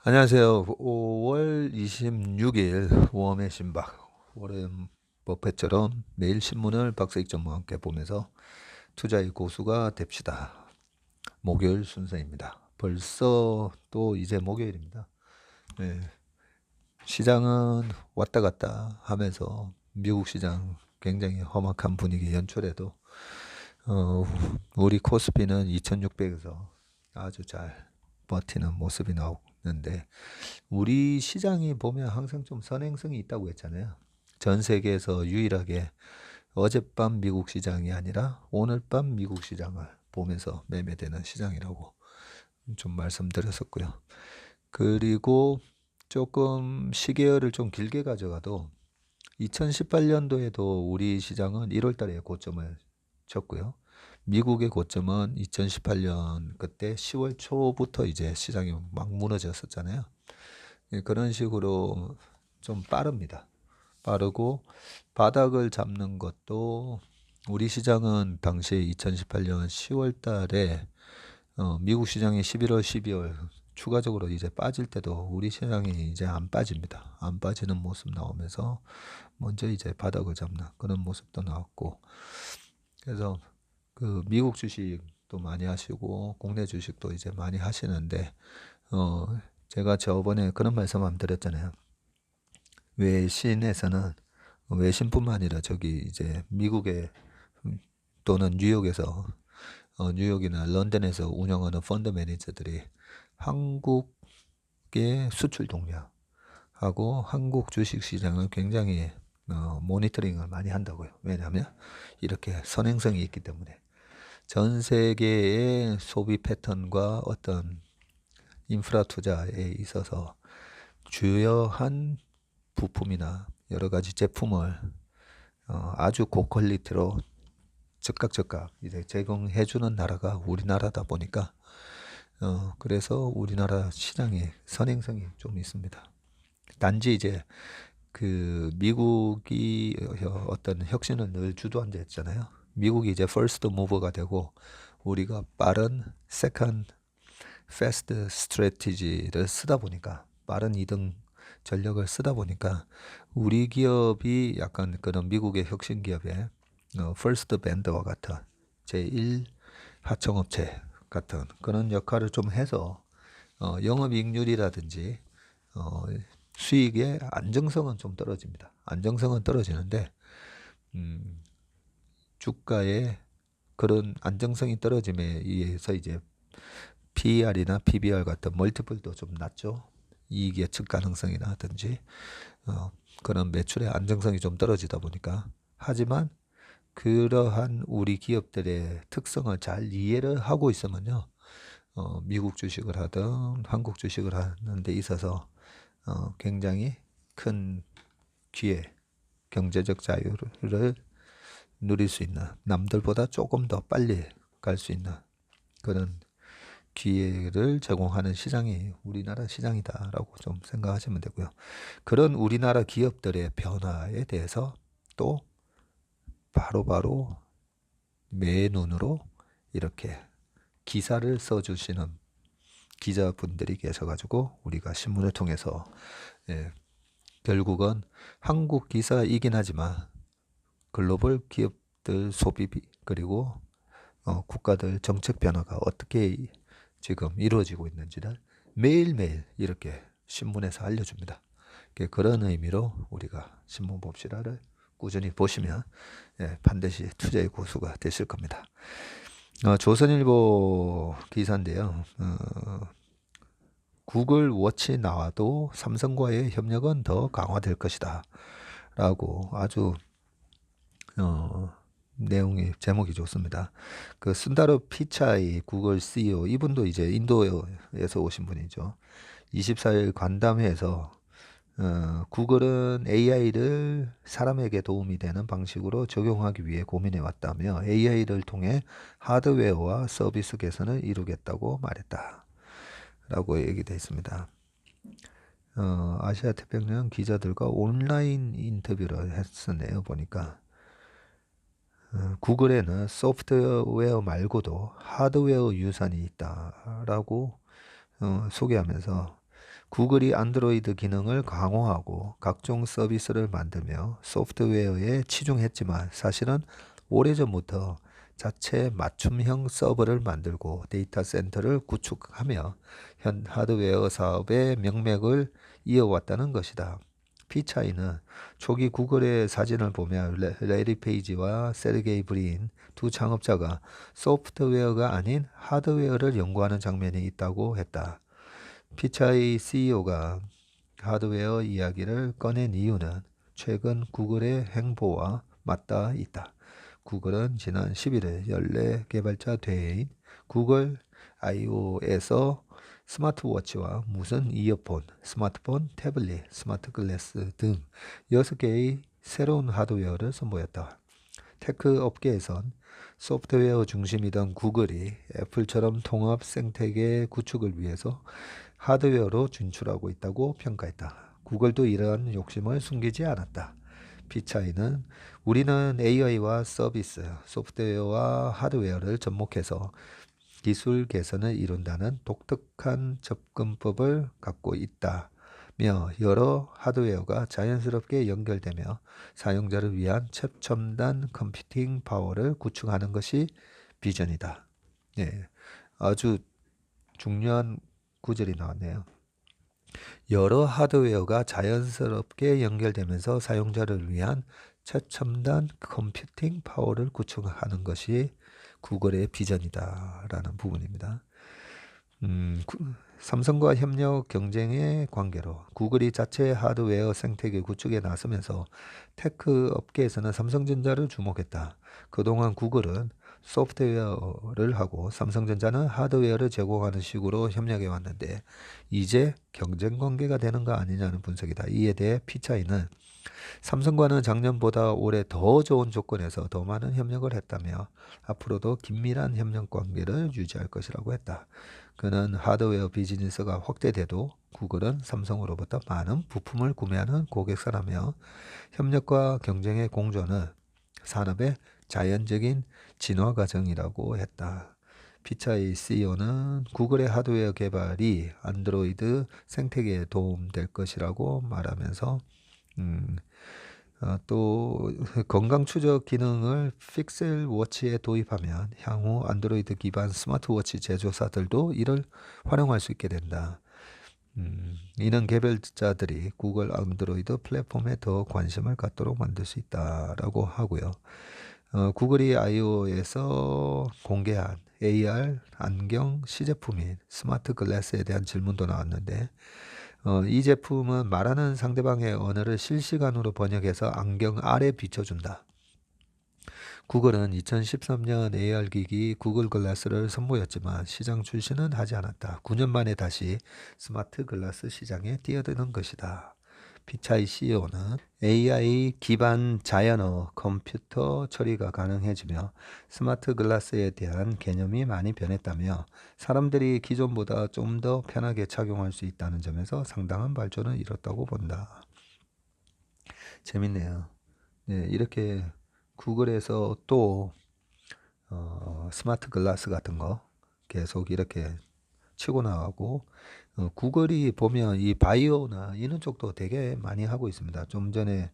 안녕하세요. 5월 26일 웜의 신박. 워렌 버핏처럼 매일 신문을 박사익 전무와 함께 보면서 투자의 고수가 됩시다. 목요일 순서입니다. 벌써 또 이제 목요일입니다. 네, 시장은 왔다 갔다 하면서 미국 시장 굉장히 험악한 분위기 연출해도 우리 코스피는 2600에서 아주 잘 버티는 모습이 나오는데, 우리 시장이 보면 항상 좀 선행성이 있다고 했잖아요. 전 세계에서 유일하게 어젯밤 미국 시장이 아니라 오늘 밤 미국 시장을 보면서 매매되는 시장이라고 좀 말씀드렸었고요. 그리고 조금 시계열을 좀 길게 가져가도 2018년도에도 우리 시장은 1월 달에 고점을 쳤고요. 미국의 고점은 2018년 그때 10월 초부터 이제 시장이 막 무너졌었잖아요. 예, 그런 식으로 좀 빠릅니다. 빠르고 바닥을 잡는 것도, 우리 시장은 당시 2018년 10월 달에 미국 시장이 11월, 12월 추가적으로 이제 빠질 때도 우리 시장이 이제 안 빠집니다. 안 빠지는 모습 나오면서 먼저 이제 바닥을 잡는 그런 모습도 나왔고, 그래서 그 미국 주식도 많이 하시고 국내 주식도 이제 많이 하시는데, 어 제가 저번에 그런 말씀 한번 드렸잖아요. 외신에서는, 외신뿐만 아니라 저기 이제 미국에 또는 뉴욕에서, 뉴욕이나 런던에서 운영하는 펀드 매니저들이 한국의 수출 동향하고 한국 주식 시장을 굉장히 모니터링을 많이 한다고요. 왜냐하면 이렇게 선행성이 있기 때문에 전 세계의 소비 패턴과 어떤 인프라 투자에 있어서 주요한 부품이나 여러 가지 제품을 아주 고퀄리티로 즉각 이제 제공해주는 나라가 우리나라다 보니까, 그래서 우리나라 시장의 선행성이 좀 있습니다. 단지 이제 그 미국이 어떤 혁신을 늘 주도한다 했잖아요. 미국이 이제 퍼스트 무버가 되고 우리가 빠른 세컨드 패스트 스트래티지를 쓰다 보니까, 빠른 이등 전력을 쓰다 보니까 우리 기업이 약간 그런 미국의 혁신 기업의 퍼스트 밴드와 같은 제1 하청업체 같은 그런 역할을 좀 해서 영업이익률이라든지 어, 수익의 안정성은 좀 떨어집니다. 안정성은 떨어지는데, 음, 주가의 그런 안정성이 떨어짐에 의해서 이제 PER이나 PBR 같은 멀티플도 좀 낮죠. 이익 예측 가능성이라든지 그런 매출의 안정성이 좀 떨어지다 보니까. 하지만 그러한 우리 기업들의 특성을 잘 이해를 하고 있으면요, 미국 주식을 하든 한국 주식을 하는 데 있어서 굉장히 큰 기회, 경제적 자유를 누릴 수 있는, 남들보다 조금 더 빨리 갈 수 있는 그런 기회를 제공하는 시장이 우리나라 시장이다라고 좀 생각하시면 되고요. 그런 우리나라 기업들의 변화에 대해서 또 바로바로 매 눈으로 이렇게 기사를 써주시는 기자분들이 계셔가지고 우리가 신문을 통해서, 예, 결국은 한국 기사이긴 하지만 글로벌 기업들 소비 그리고 국가들 정책 변화가 어떻게 지금 이루어지고 있는지를 매일매일 이렇게 신문에서 알려줍니다. 그런 의미로 우리가 신문 봅시다를 꾸준히 보시면, 예, 반드시 투자의 고수가 되실 겁니다. 조선일보 기사인데요. 구글 워치 나와도 삼성과의 협력은 더 강화될 것이다 라고 아주 내용이, 제목이 좋습니다. 그 순다르 피차이 구글 CEO, 이분도 이제 인도에서 오신 분이죠. 24일 관담회에서 구글은 AI를 사람에게 도움이 되는 방식으로 적용하기 위해 고민해 왔다며 AI를 통해 하드웨어와 서비스 개선을 이루겠다고 말했다 라고 얘기되어 있습니다. 아시아 태평양 기자들과 온라인 인터뷰를 했었네요. 보니까 구글에는 소프트웨어 말고도 하드웨어 유산이 있다라고 소개하면서 구글이 안드로이드 기능을 강화하고 각종 서비스를 만들며 소프트웨어에 치중했지만 사실은 오래전부터 자체 맞춤형 서버를 만들고 데이터 센터를 구축하며 현 하드웨어 사업의 명맥을 이어왔다는 것이다. 피차이는 초기 구글의 사진을 보며 레리 페이지와 세르게이 브린 두 창업자가 소프트웨어가 아닌 하드웨어를 연구하는 장면이 있다고 했다. 피차이 CEO가 하드웨어 이야기를 꺼낸 이유는 최근 구글의 행보와 맞닿아 있다. 구글은 지난 11일 연례 개발자 대회인 구글 I/O에서 스마트워치와 무선 이어폰, 스마트폰, 태블릿, 스마트 글래스 등 6개의 새로운 하드웨어를 선보였다. 테크 업계에선 소프트웨어 중심이던 구글이 애플처럼 통합 생태계 구축을 위해서 하드웨어로 진출하고 있다고 평가했다. 구글도 이러한 욕심을 숨기지 않았다. 피차이는 우리는 AI와 서비스, 소프트웨어와 하드웨어를 접목해서 기술 개선을 이룬다는 독특한 접근법을 갖고 있다며 여러 하드웨어가 자연스럽게 연결되며 사용자를 위한 최첨단 컴퓨팅 파워를 구축하는 것이 비전이다. 예, 아주 중요한 구절이 나왔네요. 여러 하드웨어가 자연스럽게 연결되면서 사용자를 위한 최첨단 컴퓨팅 파워를 구축하는 것이 구글의 비전이다라는 부분입니다. 삼성과 협력 경쟁의 관계로 구글이 자체 하드웨어 생태계 구축에 나서면서 테크 업계에서는 삼성전자를 주목했다. 그동안 구글은 소프트웨어를 하고 삼성전자는 하드웨어를 제공하는 식으로 협력해 왔는데 이제 경쟁 관계가 되는 거 아니냐는 분석이다. 이에 대해 피차이는 삼성과는 작년보다 올해 더 좋은 조건에서 더 많은 협력을 했다며 앞으로도 긴밀한 협력 관계를 유지할 것이라고 했다. 그는 하드웨어 비즈니스가 확대돼도 구글은 삼성으로부터 많은 부품을 구매하는 고객사라며 협력과 경쟁의 공존은 산업의 자연적인 진화 과정이라고 했다. 피차이 CEO는 구글의 하드웨어 개발이 안드로이드 생태계에 도움될 것이라고 말하면서 또 건강 추적 기능을 픽셀 워치에 도입하면 향후 안드로이드 기반 스마트워치 제조사들도 이를 활용할 수 있게 된다. 이는 개발자들이 구글 안드로이드 플랫폼에 더 관심을 갖도록 만들 수 있다라고 하고요. 구글이 I/O에서 공개한 AR 안경 시제품인 스마트 글래스에 대한 질문도 나왔는데 이 제품은 말하는 상대방의 언어를 실시간으로 번역해서 안경 아래 비춰준다. 구글은 2013년 AR 기기 구글 글라스를 선보였지만 시장 출시는 하지 않았다. 9년 만에 다시 스마트 글라스 시장에 뛰어드는 것이다. 피차이 CEO는 AI 기반 자연어 컴퓨터 처리가 가능해지며 스마트 글라스에 대한 개념이 많이 변했다며 사람들이 기존보다 좀 더 편하게 착용할 수 있다는 점에서 상당한 발전을 이뤘다고 본다. 재밌네요. 네, 이렇게 구글에서 또 스마트 글라스 같은 거 계속 이렇게 치고 나가고 구글이 보면 이 바이오나 이런 쪽도 되게 많이 하고 있습니다. 좀 전에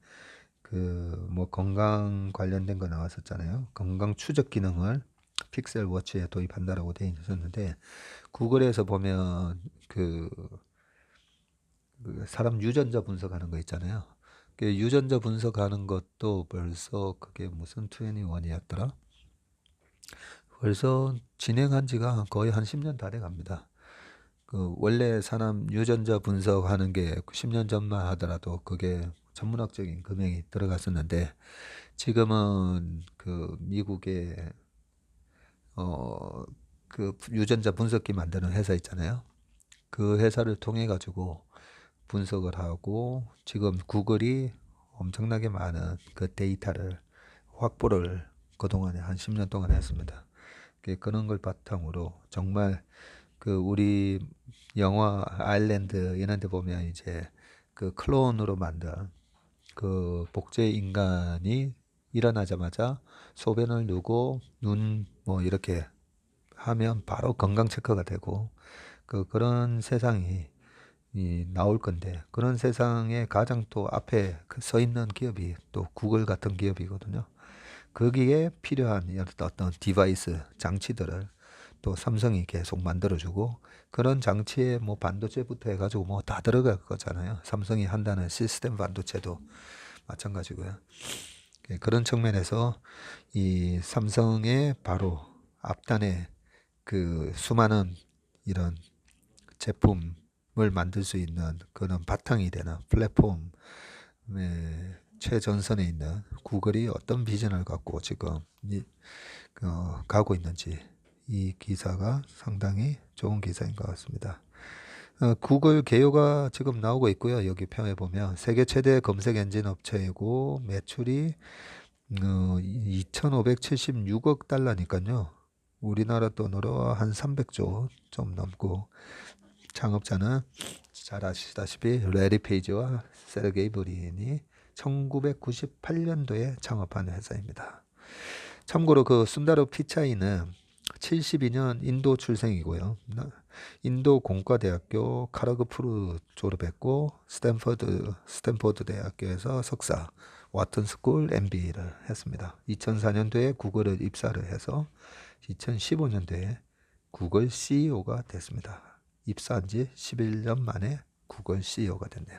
그 뭐 건강 관련된 거 나왔었잖아요. 건강 추적 기능을 픽셀 워치에 도입한다라고 되어 있었는데 구글에서 보면 그 사람 유전자 분석하는 거 있잖아요. 그 유전자 분석하는 것도 벌써 그게 무슨 21이었더라? 벌써 진행한 지가 거의 한 10년 다 돼 갑니다. 그 원래 사람 유전자 분석하는 게 10년 전만 하더라도 그게 전문학적인 금액이 들어갔었는데 지금은 그 미국의 그 유전자 분석기 만드는 회사 있잖아요. 그 회사를 통해 가지고 분석을 하고 지금 구글이 엄청나게 많은 그 데이터를 확보를 그동안에 한 10년 동안 했습니다. 그런 걸 바탕으로 정말 그 우리 영화 아일랜드 이런 데 보면 이제 그 클론으로 만든 그 복제 인간이 일어나자마자 소변을 누고 눈 뭐 이렇게 하면 바로 건강 체크가 되고 그런 세상이 나올 건데 그런 세상에 가장 또 앞에 서 있는 기업이 또 구글 같은 기업이거든요. 거기에 필요한 어떤 디바이스 장치들을 또 삼성이 계속 만들어주고 그런 장치에 뭐 반도체부터 해가지고 뭐 다 들어갈 거잖아요. 삼성이 한다는 시스템 반도체도 마찬가지고요. 그런 측면에서 이 삼성의 바로 앞단에 그 수많은 이런 제품을 만들 수 있는 그런 바탕이 되는 플랫폼의 최전선에 있는 구글이 어떤 비전을 갖고 지금 가고 있는지 이 기사가 상당히 좋은 기사인 것 같습니다. 구글 개요가 지금 나오고 있고요. 여기 평에 보면 세계 최대 검색 엔진 업체이고 매출이 2,576억 달러니까요. 우리나라 돈으로 한 300조 좀 넘고 창업자는 잘 아시다시피 레리 페이지와 세르게이 브린이 1998년도에 창업한 회사입니다. 참고로 그 순다르 피차이는 72년 인도 출생이고요. 인도 공과대학교 카라그푸르 졸업했고 스탠퍼드 대학교에서 석사, 와튼 스쿨 MBA를 했습니다. 2004년도에 구글을 입사를 해서 2015년도에 구글 CEO가 됐습니다. 입사한 지 11년 만에 구글 CEO가 됐네요.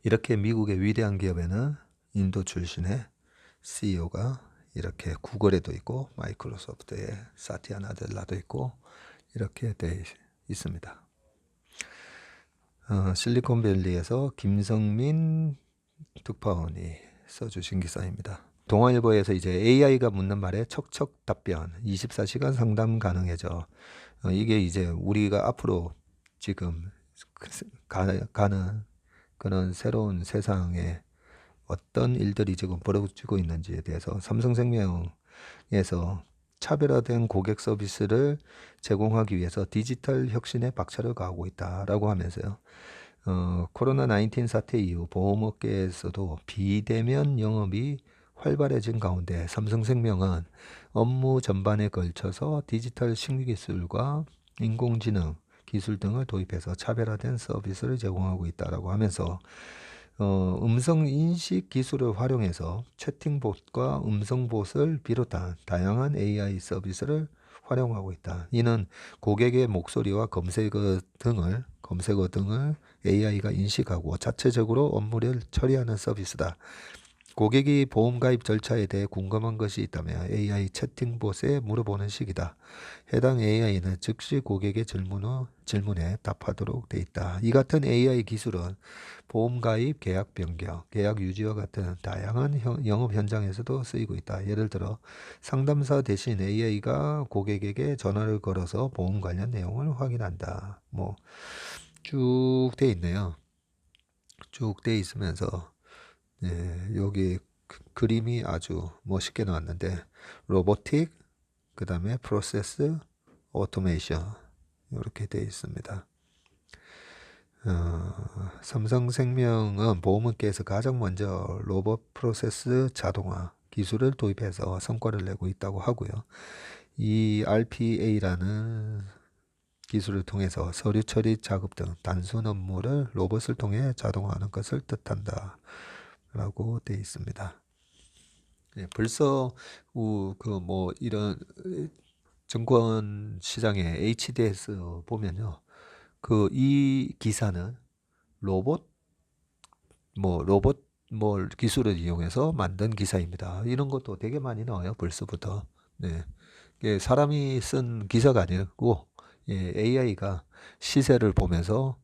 이렇게 미국의 위대한 기업에는 인도 출신의 CEO가 이렇게 구글에도 있고 마이크로소프트에 사티아 나델라도 있고 이렇게 돼 있습니다. 실리콘밸리에서 김성민 특파원이 써주신 기사입니다. 동아일보에서 이제 AI가 묻는 말에 척척 답변 24시간 상담 가능해져. 이게 이제 우리가 앞으로 지금 가는 그런 새로운 세상에 어떤 일들이 지금 벌어지고 있는지에 대해서 삼성생명에서 차별화된 고객 서비스를 제공하기 위해서 디지털 혁신에 박차를 가하고 있다라고 하면서요. 코로나19 사태 이후 보험업계에서도 비대면 영업이 활발해진 가운데 삼성생명은 업무 전반에 걸쳐서 디지털 신기술과 인공지능 기술 등을 도입해서 차별화된 서비스를 제공하고 있다라고 하면서 음성 인식 기술을 활용해서 채팅봇과 음성봇을 비롯한 다양한 AI 서비스를 활용하고 있다. 이는 고객의 목소리와 검색어 등을 AI가 인식하고 자체적으로 업무를 처리하는 서비스다. 고객이 보험 가입 절차에 대해 궁금한 것이 있다면 AI 채팅봇에 물어보는 식이다. 해당 AI는 즉시 고객의 질문에 답하도록 돼 있다. 이 같은 AI 기술은 보험 가입, 계약 변경, 계약 유지와 같은 다양한 영업 현장에서도 쓰이고 있다. 예를 들어 상담사 대신 AI가 고객에게 전화를 걸어서 보험 관련 내용을 확인한다. 뭐 쭉 돼 있네요. 쭉 돼 있으면서 여기 그림이 아주 멋있게 나왔는데 로보틱, 그 다음에 프로세스, 오토메이션 이렇게 되어 있습니다. 삼성생명은 보험업계에서 가장 먼저 로봇 프로세스 자동화 기술을 도입해서 성과를 내고 있다고 하고요. 이 RPA라는 기술을 통해서 서류 처리 작업 등 단순 업무를 로봇을 통해 자동화하는 것을 뜻한다 라고 되어 있습니다. 벌써 그 뭐 이런 증권 시장의 HDS 보면요. 그 이 기사는 로봇 기술을 이용해서 만든 기사입니다. 이런 것도 되게 많이 나와요. 벌써부터. 네. 이게 사람이 쓴 기사가 아니고 AI가 시세를 보면서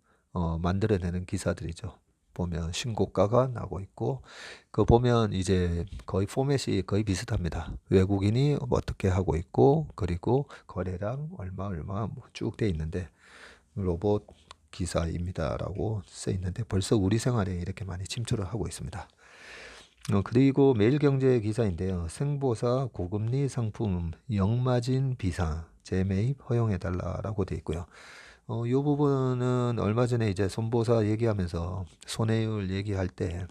만들어내는 기사들이죠. 보면 신고가가 나고 있고 그 보면 이제 거의 포맷이 거의 비슷합니다. 외국인이 어떻게 하고 있고 그리고 거래량 얼마 쭉 돼 있는데 로봇 기사입니다라고 써 있는데 벌써 우리 생활에 이렇게 많이 침투를 하고 있습니다. 그리고 매일경제 기사인데요. 생보사 고금리 상품 역마진 비상 재매입 허용해달라라고 돼 있고요. 이 부분은 얼마 전에 이제 손보사 얘기하면서 손해율 얘기할 때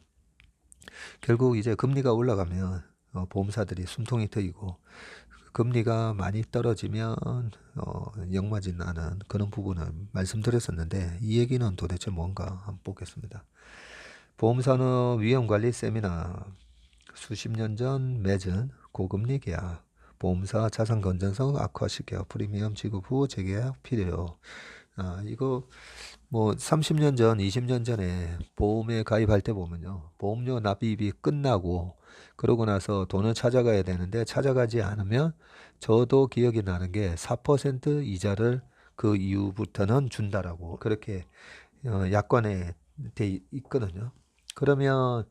결국 이제 금리가 올라가면 보험사들이 숨통이 트이고 금리가 많이 떨어지면 역마진 나는 그런 부분을 말씀드렸었는데 이 얘기는 도대체 뭔가 한번 보겠습니다. 보험산업 위험관리 세미나 수십 년 전 맺은 고금리 계약 보험사 자산 건전성 악화시켜 프리미엄 지급 후 재계약 필요. 이거 뭐 30년 전, 20년 전에 보험에 가입할 때 보면요. 보험료 납입이 끝나고 그러고 나서 돈을 찾아가야 되는데 찾아가지 않으면 저도 기억이 나는 게 4% 이자를 그 이후부터는 준다라고 그렇게 약관에 돼 있거든요. 그러면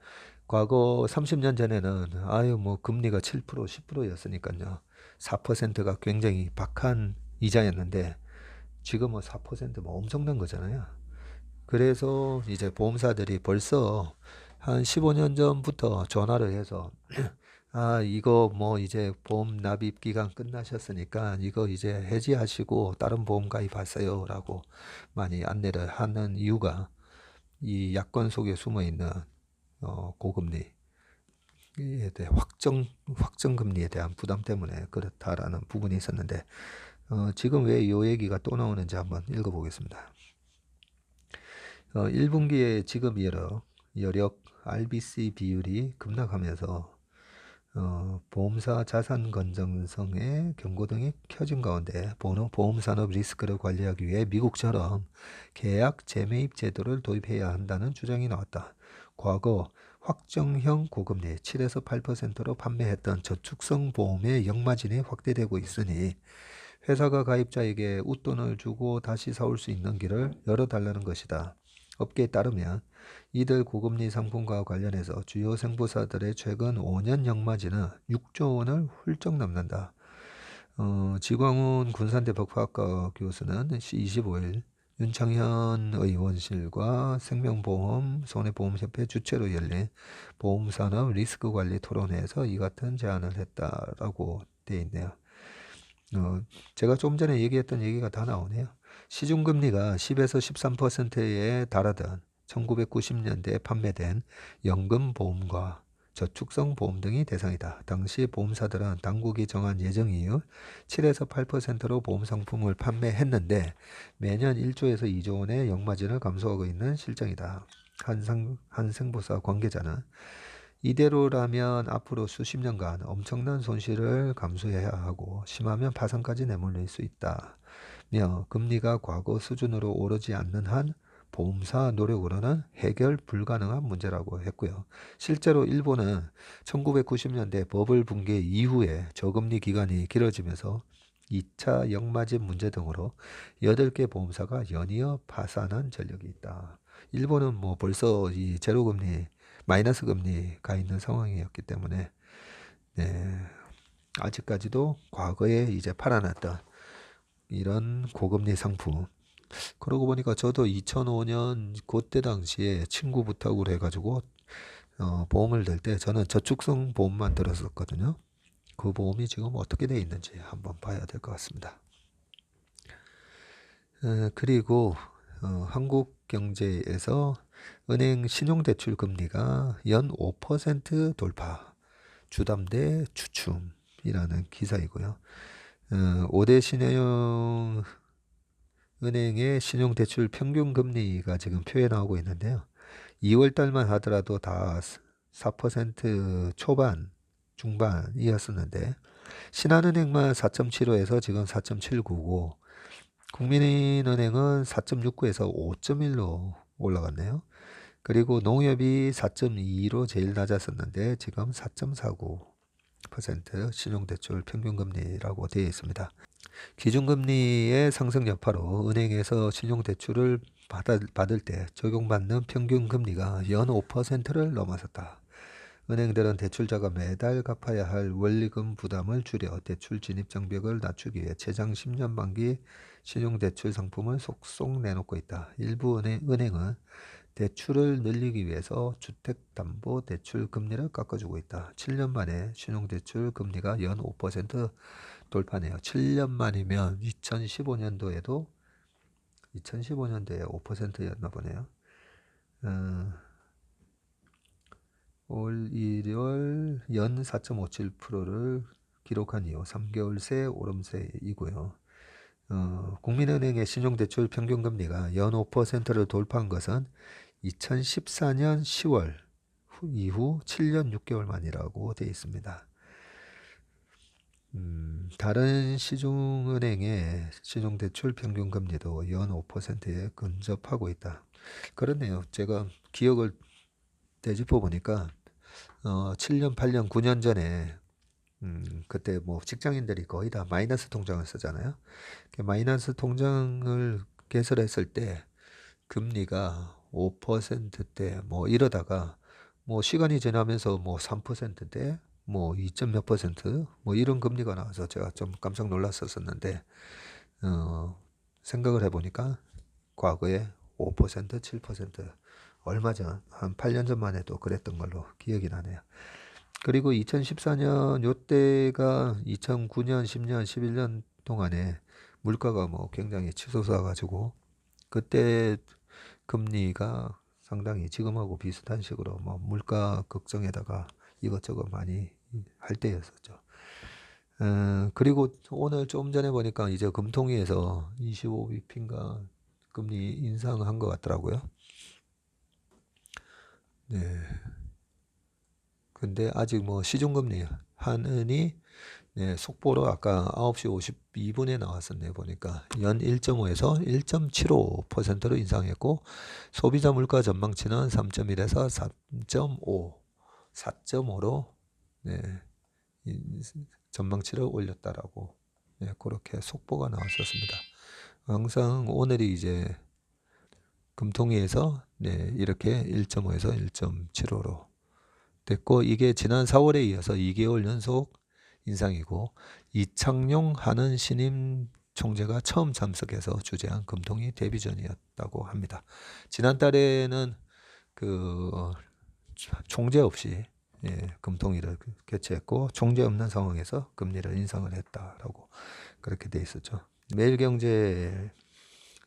과거 30년 전에는 아유 뭐 금리가 7% 10%였으니까요. 4%가 굉장히 박한 이자였는데 지금은 4%뭐 엄청난 거잖아요. 그래서 이제 보험사들이 벌써 한 15년 전부터 전화를 해서 이거 뭐 이제 보험 납입 기간 끝나셨으니까 이거 이제 해지하시고 다른 보험 가입하세요라고 많이 안내를 하는 이유가 이 약관 속에 숨어 있는 고금리에 대해 확정 금리에 대한 부담 때문에 그렇다라는 부분이 있었는데 지금 왜 이 얘기가 또 나오는지 한번 읽어보겠습니다. 1분기에 지급 여력 RBC 비율이 급락하면서 보험사 자산 건전성의 경고등이 켜진 가운데 보험산업 리스크를 관리하기 위해 미국처럼 계약 재매입 제도를 도입해야 한다는 주장이 나왔다. 과거 확정형 고금리 7에서 8%로 판매했던 저축성 보험의 역마진이 확대되고 있으니 회사가 가입자에게 웃돈을 주고 다시 사올 수 있는 길을 열어달라는 것이다. 업계에 따르면 이들 고금리 상품과 관련해서 주요 생보사들의 최근 5년 역마진은 6조 원을 훌쩍 넘는다. 지광훈 군산대 법학과 교수는 25일 윤창현 의원실과 생명보험 손해보험협회 주최로 열린 보험산업 리스크관리 토론회에서 이 같은 제안을 했다라고 되어 있네요. 제가 좀 전에 얘기했던 얘기가 다 나오네요. 시중금리가 10에서 13%에 달하던 1990년대에 판매된 연금보험과 저축성 보험 등이 대상이다. 당시 보험사들은 당국이 정한 예정이율 7에서 8%로 보험 상품을 판매했는데 매년 1조에서 2조 원의 역마진을 감소하고 있는 실정이다. 한 생보사 관계자는 이대로라면 앞으로 수십 년간 엄청난 손실을 감수해야 하고 심하면 파산까지 내몰릴 수 있다며 금리가 과거 수준으로 오르지 않는 한 보험사 노력으로는 해결 불가능한 문제라고 했고요. 실제로 일본은 1990년대 버블 붕괴 이후에 저금리 기간이 길어지면서 2차 역마진 문제 등으로 8개 보험사가 연이어 파산한 전력이 있다. 일본은 뭐 벌써 이 제로금리 마이너스 금리가 있는 상황이었기 때문에 네, 아직까지도 과거에 이제 팔아놨던 이런 고금리 상품 그러고 보니까 저도 2005년 그때 당시에 친구 부탁으로 해가지고 보험을 들 때 저는 저축성 보험만 들었었거든요. 그 보험이 지금 어떻게 돼 있는지 한번 봐야 될 것 같습니다. 그리고 한국경제에서 은행 신용대출 금리가 연 5% 돌파, 주담대 주춤이라는 기사이고요. 5대 신용 은행의 신용대출 평균 금리가 지금 표에 나오고 있는데요. 2월 달만 하더라도 다 4% 초반, 중반이었었는데 신한은행만 4.75에서 지금 4.79고 국민은행은 4.69에서 5.1로 올라갔네요. 그리고 농협이 4.2로 제일 낮았었는데 지금 4.49% 신용대출 평균금리라고 되어 있습니다. 기준금리의 상승 여파로 은행에서 신용대출을 받을 때 적용받는 평균금리가 연 5%를 넘어섰다. 은행들은 대출자가 매달 갚아야 할 원리금 부담을 줄여 대출 진입 장벽을 낮추기 위해 최장 10년 만기 신용대출 상품을 속속 내놓고 있다. 일부 은행은 대출을 늘리기 위해서 주택담보대출 금리를 깎아주고 있다. 7년 만에 신용대출 금리가 연 5% 돌파네요. 7년 만이면 2015년도에 5%였나 보네요. 올 1월 연 4.57%를 기록한 이후 3개월 새 오름세이고요. 국민은행의 신용대출 평균금리가 연 5%를 돌파한 것은 2014년 10월 이후 7년 6개월 만이라고 되어 있습니다. 다른 시중은행의 신용대출 평균금리도 연 5%에 근접하고 있다. 그렇네요. 제가 기억을 되짚어 보니까 7년, 8년, 9년 전에 그때 뭐 직장인들이 거의 다 마이너스 통장을 쓰잖아요. 마이너스 통장을 개설했을 때 금리가 5%대 뭐 이러다가 뭐 시간이 지나면서 뭐 3%대 뭐 2점 몇 퍼센트 뭐 이런 금리가 나와서 제가 좀 깜짝 놀랐었는데 생각을 해보니까 과거에 5% 7% 얼마 전 한 8년 전만 해도 그랬던 걸로 기억이 나네요. 그리고 2014년 요때가 2009년 10년 11년 동안에 물가가 뭐 굉장히 치솟아 가지고 그때 금리가 상당히 지금하고 비슷한 식으로 뭐 물가 걱정에다가 이것저것 많이 할 때였었죠. 그리고 오늘 좀 전에 보니까 이제 금통위에서 25bp인가 금리 인상한 것 같더라고요. 네. 근데 아직 뭐 시중금리 한은이 네, 속보로 아까 9시 52분에 나왔었네요. 보니까 연 1.5에서 1.75%로 인상했고 소비자 물가 전망치는 3.1에서 4.5, 4.5로 네, 전망치를 올렸다라고 네, 그렇게 속보가 나왔었습니다. 항상 오늘이 이제 금통위에서 네, 이렇게 1.5에서 1.75로 됐고 이게 지난 4월에 이어서 2개월 연속 인상이고 이창용 한은 신임 총재가 처음 참석해서 주재한 금통위 데뷔전이었다고 합니다. 지난달에는 그 총재 없이 금통위를 개최했고 총재 없는 상황에서 금리를 인상을 했다라고 그렇게 돼 있었죠. 매일경제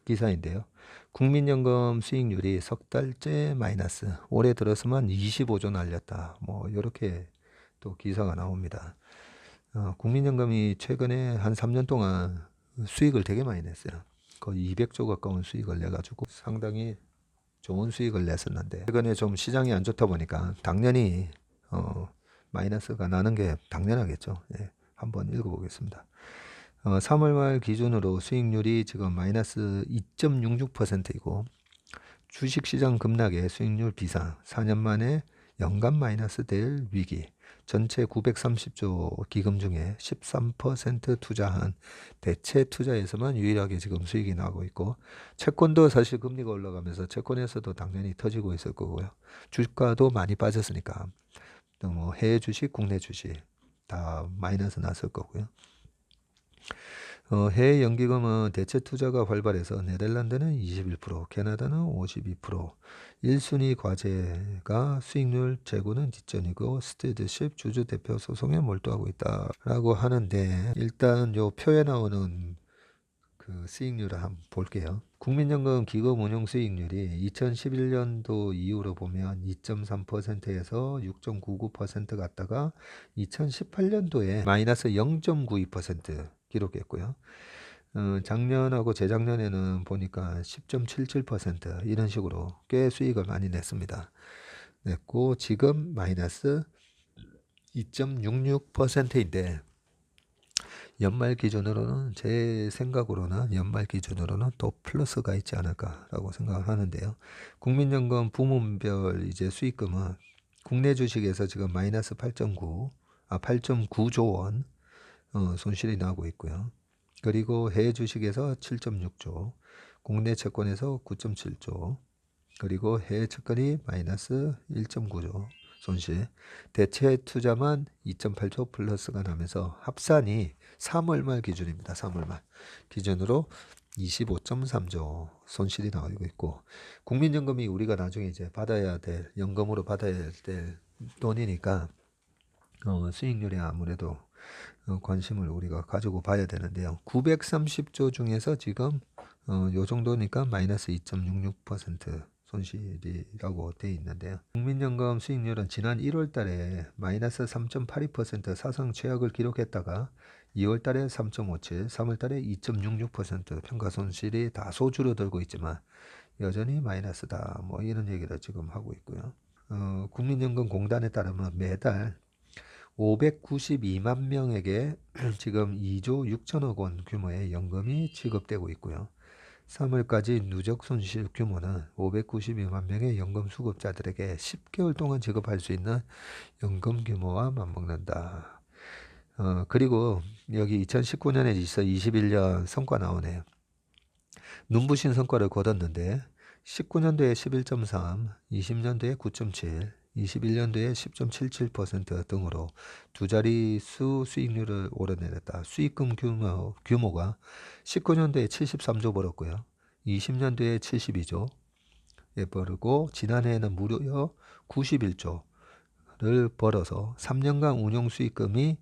기사인데요. 국민연금 수익률이 석 달째 마이너스. 올해 들어서만 25조 날렸다. 뭐 이렇게 또 기사가 나옵니다. 국민연금이 최근에 한 3년 동안 수익을 되게 많이 냈어요. 거의 200조 가까운 수익을 내가지고 상당히 좋은 수익을 냈었는데 최근에 좀 시장이 안 좋다 보니까 당연히 마이너스가 나는 게 당연하겠죠. 예, 한번 읽어보겠습니다. 3월 말 기준으로 수익률이 지금 마이너스 2.66%이고 주식시장 급락에 수익률 비상 4년 만에 연간 마이너스 될 위기 전체 930조 기금 중에 13% 투자한 대체 투자에서만 유일하게 지금 수익이 나고 있고 채권도 사실 금리가 올라가면서 채권에서도 당연히 터지고 있을 거고요. 주가도 많이 빠졌으니까 또 뭐 해외 주식, 국내 주식 다 마이너스 났을 거고요. 해외 연기금은 대체 투자가 활발해서 네덜란드는 21%, 캐나다는 52%, 1순위 과제가 수익률 제고는 뒷전이고 스튜디십 주주 대표 소송에 몰두하고 있다라고 하는데 일단 요 표에 나오는 그 수익률을 한번 볼게요. 국민연금 기금 운용 수익률이 2011년도 이후로 보면 2.3%에서 6.99% 갔다가 2018년도에 마이너스 0.92% 기록했고요. 작년하고 재작년에는 보니까 10.77% 이런 식으로 꽤 수익을 많이 냈습니다. 냈고 지금 마이너스 2.66%인데 연말 기준으로는 제 생각으로는 연말 기준으로는 또 플러스가 있지 않을까라고 생각을 하는데요. 국민연금 부문별 이제 수익금은 국내 주식에서 지금 마이너스 8.9조 원 손실이 나고 있고요. 그리고 해외 주식에서 7.6조, 국내 채권에서 9.7조, 그리고 해외 채권이 마이너스 1.9조 손실, 대체 투자만 2.8조 플러스가 나면서 합산이 3월 말 기준입니다. 3월 말 기준으로 25.3조 손실이 나오고 있고 국민연금이 우리가 나중에 이제 받아야 될 연금으로 받아야 될 돈이니까 수익률에 아무래도 관심을 우리가 가지고 봐야 되는데요. 930조 중에서 지금 요 정도니까 마이너스 2.66% 손실이라고 되어 있는데요. 국민연금 수익률은 지난 1월 달에 마이너스 3.82% 사상 최악을 기록했다가 2월 달에 3.57, 3월 달에 2.66% 평가 손실이 다소 줄어들고 있지만 여전히 마이너스다. 뭐 이런 얘기를 지금 하고 있고요. 국민연금공단에 따르면 매달 592만 명에게 지금 2조 6천억 원 규모의 연금이 지급되고 있고요. 3월까지 누적 손실 규모는 592만 명의 연금 수급자들에게 10개월 동안 지급할 수 있는 연금 규모와 맞먹는다. 그리고 여기 2019년에 있어 21년 성과 나오네요. 눈부신 성과를 거뒀는데 19년도에 11.3, 20년도에 9.7, 21년도에 10.77% 등으로 두 자릿수 수익률을 오르내렸다. 수익금 규모가 19년도에 73조 벌었고요. 20년도에 72조에 벌고 지난해에는 무려 91조를 벌어서 3년간 운용 수익금이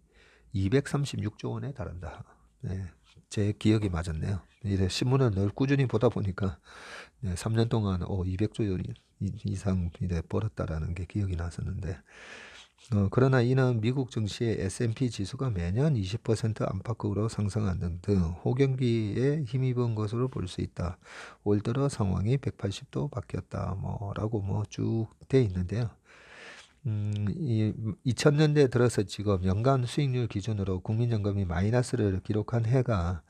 236조 원에 달한다. 네, 제 기억이 맞았네요. 이제 신문을 늘 꾸준히 보다 보니까 3년 동안 200조 이상 벌었다라는 게 기억이 났었는데 그러나 이는 미국 증시의 S&P 지수가 매년 20% 안팎으로 상승하는 등 호경기에 힘입은 것으로 볼 수 있다. 올 들어 상황이 180도 바뀌었다. 라고 쭉 돼 있는데요. 2000년대 들어서 지금 연간 수익률 기준으로 국민연금이 마이너스를 기록한 해가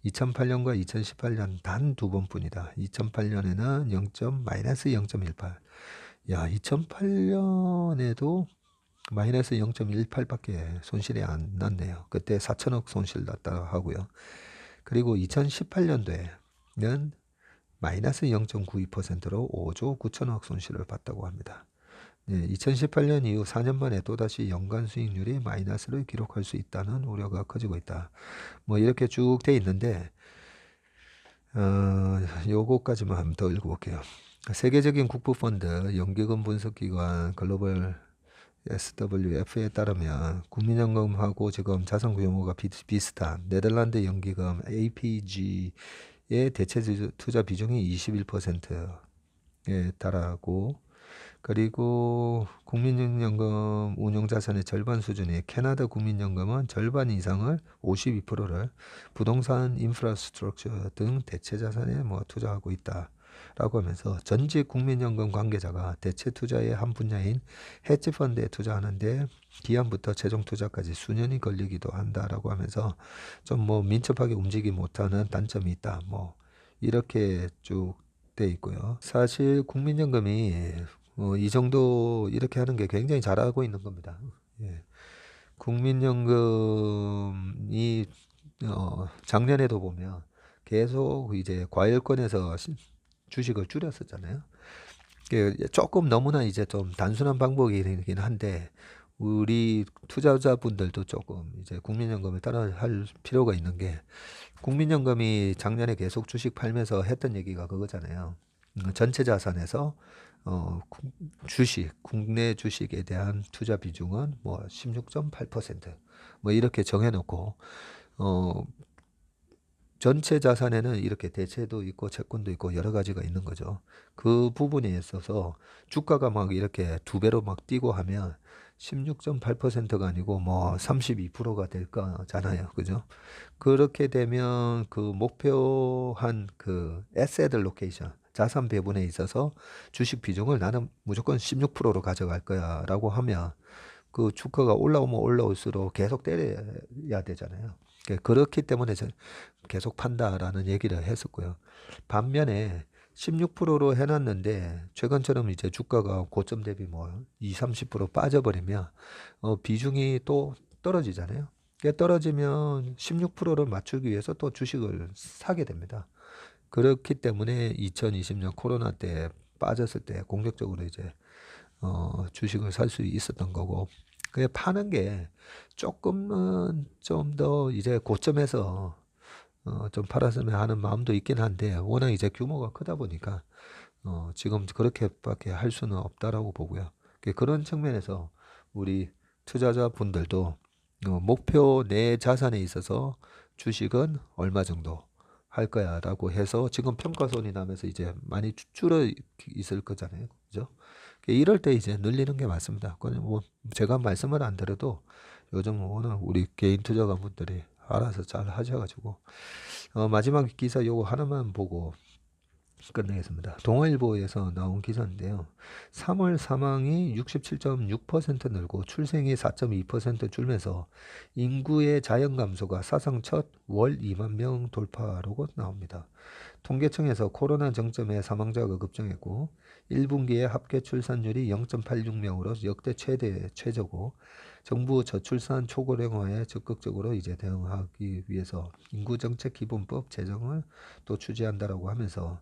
2008년과 2018년 단 두 번뿐이다. 2008년에는 마이너스 0.18. 야, 2008년에도 마이너스 0.18밖에 손실이 안 났네요. 그때 4천억 손실 났다고 하고요. 그리고 2018년도에는 마이너스 0.92%로 5조 9천억 손실을 봤다고 합니다. 2018년 이후 4년 만에 또다시 연간 수익률이 마이너스를 기록할 수 있다는 우려가 커지고 있다. 이렇게 쭉 돼 있는데 요거까지만 한번 더 읽어볼게요. 세계적인 국부펀드 연기금 분석기관 글로벌 SWF에 따르면 국민연금하고 지금 자산 규모가 비슷한 네덜란드 연기금 APG의 대체 투자 비중이 21%에 달하고 그리고 국민연금 운용자산의 절반 수준의 캐나다 국민연금은 절반 이상을 52%를 부동산 인프라스트럭처 등 대체 자산에 투자하고 있다라고 하면서 전직 국민연금 관계자가 대체 투자의 한 분야인 헤지펀드에 투자하는데 기한부터 최종 투자까지 수년이 걸리기도 한다라고 하면서 좀 민첩하게 움직이지 못하는 단점이 있다. 이렇게 쭉 돼 있고요. 사실 국민연금이 이 정도 이렇게 하는 게 굉장히 잘하고 있는 겁니다. 예. 국민연금이 작년에도 보면 계속 이제 과열권에서 주식을 줄였었잖아요. 조금 너무나 이제 좀 단순한 방법이긴 한데 우리 투자자분들도 조금 이제 국민연금을 따라 할 필요가 있는 게 국민연금이 작년에 계속 주식 팔면서 했던 얘기가 그거잖아요. 전체 자산에서 국내 주식에 대한 투자 비중은 16.8% 이렇게 정해놓고 전체 자산에는 이렇게 대체도 있고 채권도 있고 여러 가지가 있는 거죠. 그 부분에 있어서 주가가 막 이렇게 두 배로 막 뛰고 하면 16.8%가 아니고 32%가 될 거잖아요. 그죠? 그렇게 되면 그 목표한 그 에셋 로케이션 자산 배분에 있어서 주식 비중을 나는 무조건 16%로 가져갈 거야 라고 하면 그 주가가 올라오면 올라올수록 계속 때려야 되잖아요. 그렇기 때문에 계속 판다라는 얘기를 했었고요. 반면에 16%로 해놨는데 최근처럼 이제 주가가 고점 대비 20, 30% 빠져버리면 비중이 또 떨어지잖아요. 떨어지면 16%를 맞추기 위해서 또 주식을 사게 됩니다. 그렇기 때문에 2020년 코로나 때 빠졌을 때 공격적으로 이제 주식을 살 수 있었던 거고 그게 파는 게 조금은 좀 더 이제 고점에서 좀 팔았으면 하는 마음도 있긴 한데 워낙 이제 규모가 크다 보니까 지금 그렇게밖에 할 수는 없다라고 보고요. 그런 측면에서 우리 투자자분들도 목표 내 자산에 있어서 주식은 얼마 정도 할 거야라고 해서 지금 평가손이 나면서 이제 많이 줄어 있을 거잖아요. 그죠? 이럴 때 이제 늘리는 게 맞습니다. 그건 뭐 제가 말씀을 안 드려도 요즘 오늘 우리 개인 투자가분들이 알아서 잘 하셔가지고 마지막 기사 요거 하나만 보고 끝내겠습니다. 동아일보에서 나온 기사인데요. 3월 사망이 67.6% 늘고 출생이 4.2% 줄면서 인구의 자연 감소가 사상 첫 월 2만 명 돌파라고 나옵니다. 통계청에서 코로나 정점에 사망자가 급증했고 1분기에 합계 출산율이 0.86명으로 역대 최저고 정부 저출산 초고령화에 적극적으로 이제 대응하기 위해서 인구정책기본법 제정을 또 추진한다라고 하면서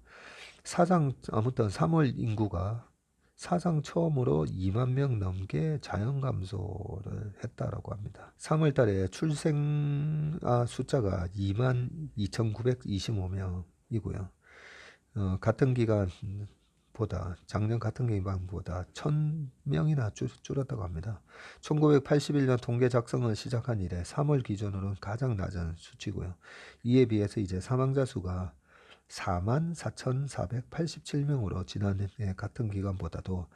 아무튼 3월 인구가 사상 처음으로 2만 명 넘게 자연 감소를 했다라고 합니다. 3월 달에 출생아 숫자가 2만 2,925명이고요. 같은 기간보다 작년 같은 기간보다 1,000명이나 줄었다고 합니다. 1981년 통계 작성을 시작한 이래 3월 기준으로는 가장 낮은 수치고요. 이에 비해서 이제 사망자 수가 44,487명으로 지난해 같은 기간보다도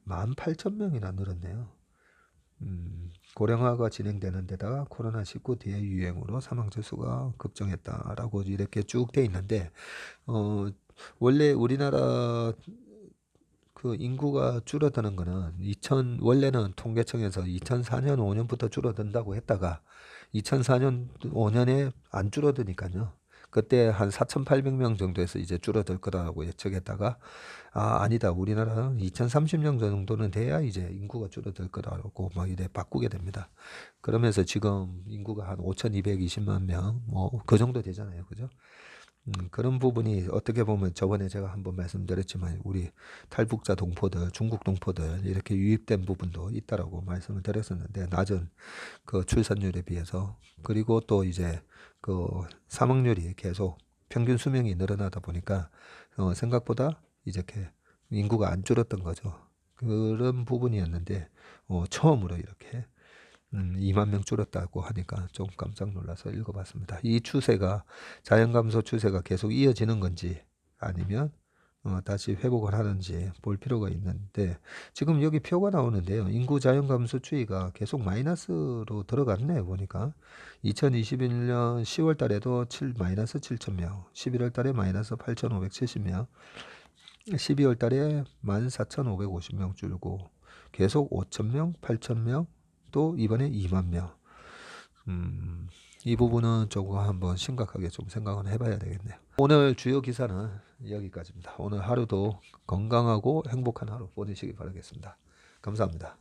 18,000명이나 늘었네요. 고령화가 진행되는 데다가 코로나19 대유행으로 사망자 수가 급증했다라고 이렇게 쭉 돼 있는데 원래 우리나라 그 인구가 줄어드는 거는 원래는 통계청에서 2004년 5년부터 줄어든다고 했다가 2004년 5년에 안 줄어드니까요. 그때 한 4,800명 정도에서 이제 줄어들 거라고 예측했다가 아니다. 우리나라는 2030년 정도는 돼야 이제 인구가 줄어들 거라고 막 이래 바꾸게 됩니다. 그러면서 지금 인구가 한 5,220만 명 뭐 그 정도 되잖아요. 그죠? 그런 부분이 어떻게 보면 저번에 제가 한번 말씀드렸지만 우리 탈북자 동포들, 중국 동포들 이렇게 유입된 부분도 있다라고 말씀을 드렸었는데 낮은 그 출산율에 비해서 그리고 또 이제 그 사망률이 계속 평균 수명이 늘어나다 보니까 생각보다 이렇게 인구가 안 줄었던 거죠. 그런 부분이었는데 처음으로 이렇게 2만 명 줄었다고 하니까 좀 깜짝 놀라서 읽어봤습니다. 이 추세가 자연 감소 추세가 계속 이어지는 건지 아니면 다시 회복을 하는지 볼 필요가 있는데 지금 여기 표가 나오는데요. 인구 자연 감소 추이가 계속 마이너스로 들어갔네요. 보니까 2021년 10월 달에도 마이너스 7,000명, 11월 달에 마이너스 8,570명, 12월 달에 14,550명 줄고 계속 5,000명, 8,000명 또 이번에 2만 명. 이 부분은 조금 한번 심각하게 좀 생각을 해봐야 되겠네요. 오늘 주요 기사는 여기까지입니다. 오늘 하루도 건강하고 행복한 하루 보내시기 바라겠습니다. 감사합니다.